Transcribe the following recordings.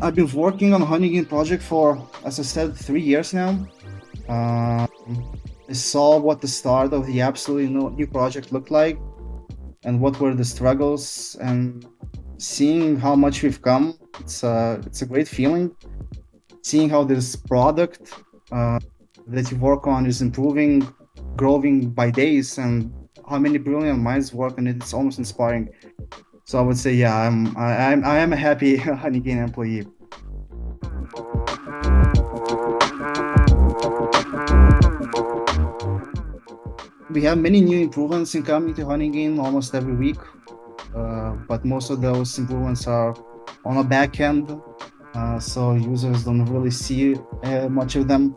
I've been working on Honeygain project for, as I said, 3 years now. I saw what the start of the absolutely new project looked like and what were the struggles, and seeing how much we've come. It's a great feeling. Seeing how this product that you work on is improving, growing by days, and how many brilliant minds work on it. It's almost inspiring. So I would say, yeah, I am a happy Honeygain employee. We have many new improvements incoming to Honeygain almost every week, but most of those improvements are on a back end, so users don't really see much of them.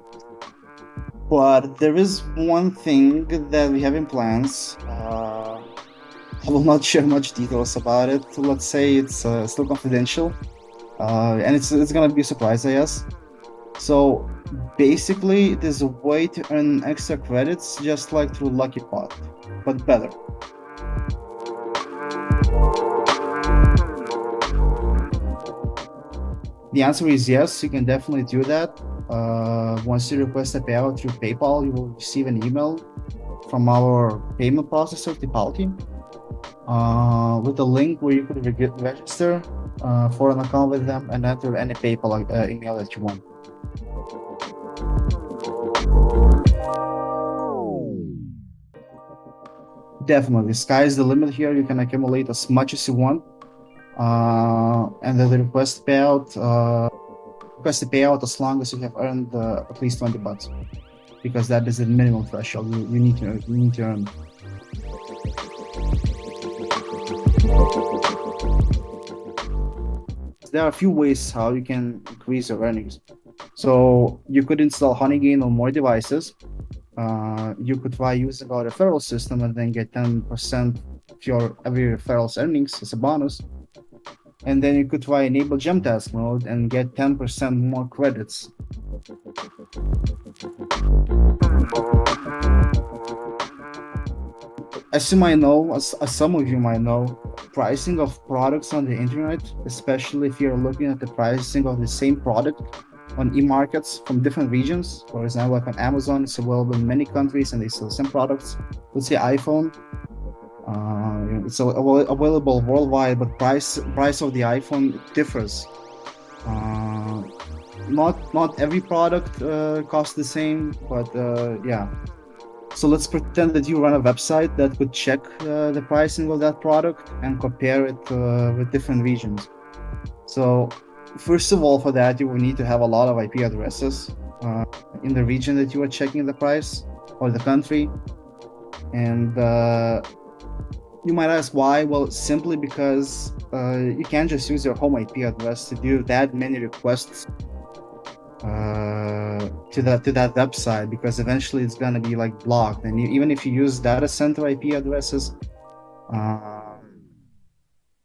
But there is one thing that we have in plans. I will not share much details about it. Let's say it's still confidential, and it's gonna be a surprise, I guess. So basically, there's a way to earn extra credits just like through Lucky Pot, but better. The answer is yes, you can definitely do that. Once you request a payout through PayPal, you will receive an email from our payment processor, Tipalti, with a link where you could register for an account with them and enter any PayPal email that you want. Definitely, sky's the limit here. You can accumulate as much as you want, and then the request the payout as long as you have earned at least $20, because that is the minimum threshold you need to earn. There are a few ways how you can increase your earnings. So you could install Honeygain on more devices. You could try using our referral system and then get 10% of your every referral's earnings as a bonus. And then you could try enable gem task mode and get 10% more credits. As you might know, as some of you might know, pricing of products on the internet, especially if you're looking at the pricing of the same product on e-markets from different regions. For example, like on Amazon, it's available in many countries and they sell some products. Let's say iPhone, it's available worldwide, but price of the iPhone differs. Not every product costs the same, but yeah. So let's pretend that you run a website that could check the pricing of that product and compare it with different regions. So first of all, for that, you will need to have a lot of IP addresses in the region that you are checking the price, or the country. And you might ask why? Well, simply because you can't just use your home IP address to do that many requests to that website, because eventually it's gonna be like blocked. And even if you use data center IP addresses,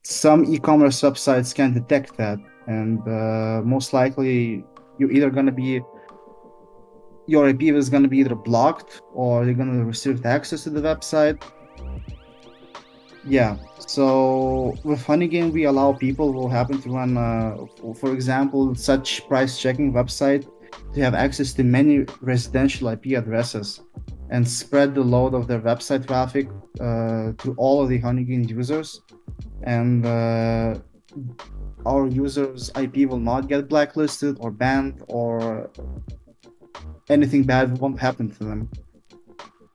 some e-commerce websites can detect that, and most likely your IP is gonna be either blocked or you're gonna restrict access to the website. Yeah, so with Honeygain, we allow people who happen to run, for example, such price checking website to have access to many residential IP addresses and spread the load of their website traffic to all of the Honeygain users. And our users' IP will not get blacklisted or banned, or anything bad won't happen to them.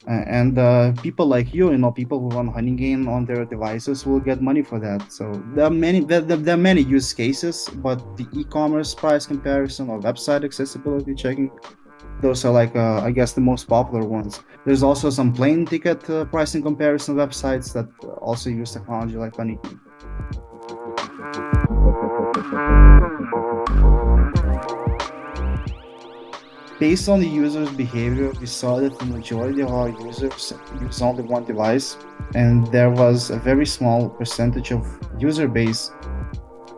And people like you, people who run Honeygain on their devices will get money for that. So there are many use cases, but the e-commerce price comparison or website accessibility checking, those are like I guess the most popular ones. There's also some plain ticket pricing comparison websites that also use technology like Honeygain. Based on the user's behavior, we saw that the majority of our users use only one device, and there was a very small percentage of user base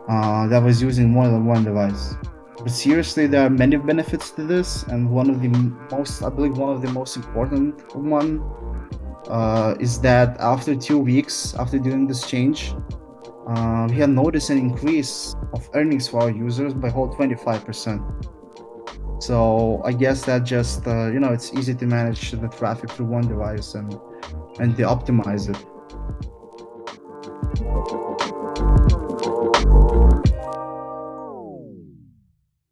that was using more than one device. But seriously, there are many benefits to this, and I believe one of the most important one is that after 2 weeks after doing this change, we have noticed an increase of earnings for our users by whole 25%. So I guess that just it's easy to manage the traffic through one device and to optimize it.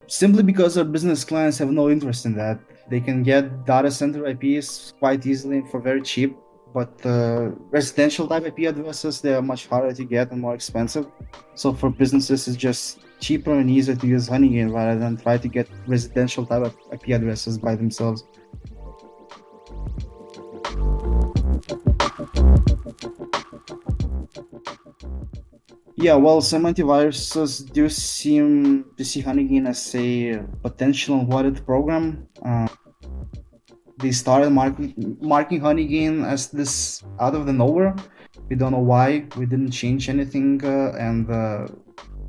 Simply because our business clients have no interest in that. They can get data center IPs quite easily for very cheap, but residential type IP addresses, they are much harder to get and more expensive. So for businesses, it's just cheaper and easier to use Honeygain rather than try to get residential type of IP addresses by themselves. Yeah, well, some antiviruses do seem to see Honeygain as a potential unwanted program. They started marking Honeygain as this out of the nowhere. We don't know why. We didn't change anything, and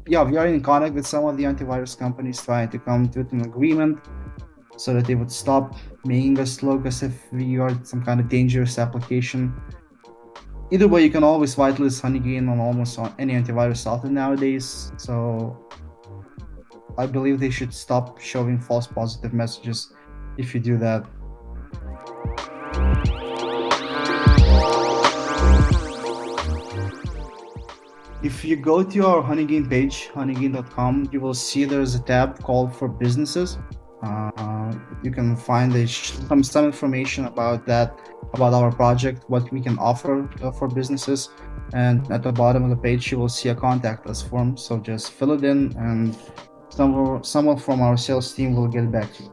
yeah, we are in contact with some of the antivirus companies trying to come to an agreement so that they would stop making us look as if we are some kind of dangerous application. Either way, you can always whitelist Honeygain on almost on any antivirus out there nowadays. So I believe they should stop showing false positive messages if you do that. If you go to our Honeygain page, honeygain.com, you will see there's a tab called for businesses. You can find some information about that, about our project, what we can offer for businesses. And at the bottom of the page, you will see a contact us form. So just fill it in and someone from our sales team will get back to you.